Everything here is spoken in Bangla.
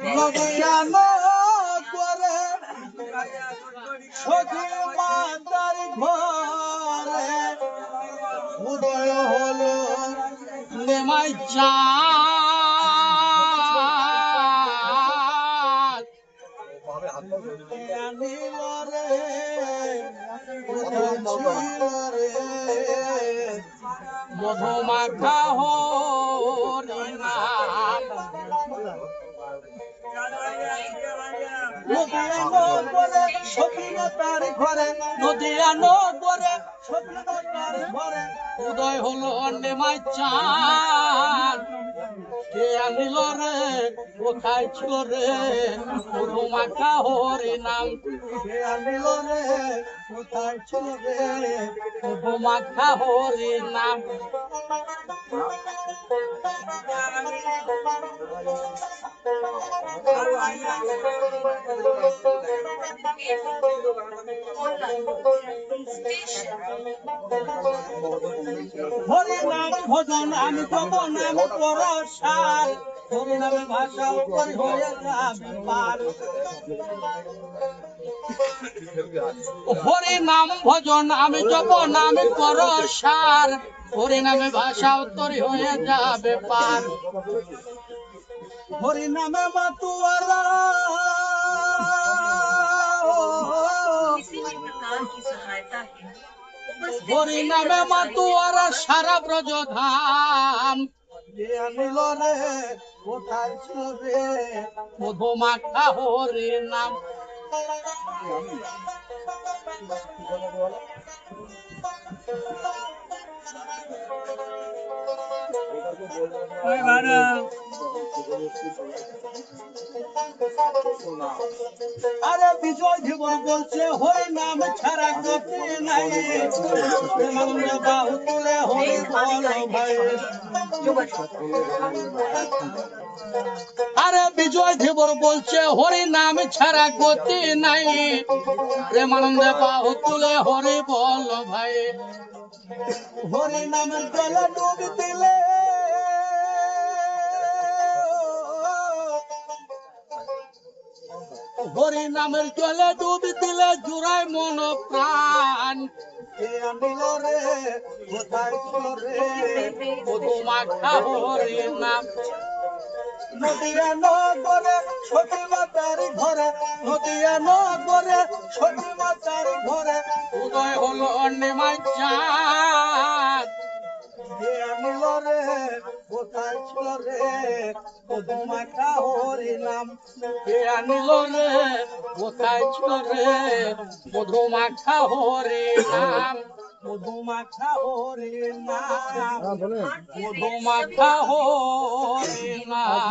নদিয়ানো করে সখী মাতার ঘরে উদয় হলো নেমাই চাঁদ আনিল রে ছিল রে মধুমাখা হরি নাম নদিয়ানো করে সখীনতার ঘরে নদিয়ানো করে সখীনতার ঘরে উদয় হলো নেমাই চাঁদ কে আনিল রে কোথায় ছিল রে মধুমাখা হরি নাম কে আনিল রে কোথায় ছিল রে মধুমাখা হরি নাম হরি নাম ভজন আমি কব নাম পরসার হরি নামে ভাষা উপর হয়ে যাবে পার হরি নাম ভজন আমি জপ নাম পরসার হরি নামে ভাষা উত্তর হয়ে যাবে পার হরি নামে মাতুয়ারা হরি নামে মাতুয়ারা সারা ব্রজ ধাম আনিল রে কোথায় ছিল রে মধুমাখা হরি নাম আরে বিজয় জীবন বলছে হরি নাম ছাড়া গতি নাই বাহু তুলে হরি বল ভাই আরে বিজয় ধীবর বলছে হরি নাম ছাড়া গতি নাই প্রেমানন্দে বাহু তুলে হরি বল ভাই হরি নামের জলে ডুব দিলে হরি নামের জলে ডুব দিলে জুড়াই মন প্রাণ আনিল রে কোথায় ছিল রে মধুমাখা হরি নাম নদিয়ানো করে সখী মাতার ঘরে নদিয়ানো করে সখী মাতার ঘরে উদয় হলো নেমাই চাঁদ আনিল রে কোথায় ছিল রে মধুমাখা হরি নাম আনিল রে কোথায় ছিল রে মধুমাখা হরি নাম মধুমাখা হরি নাম মধুমাখা হরি নাম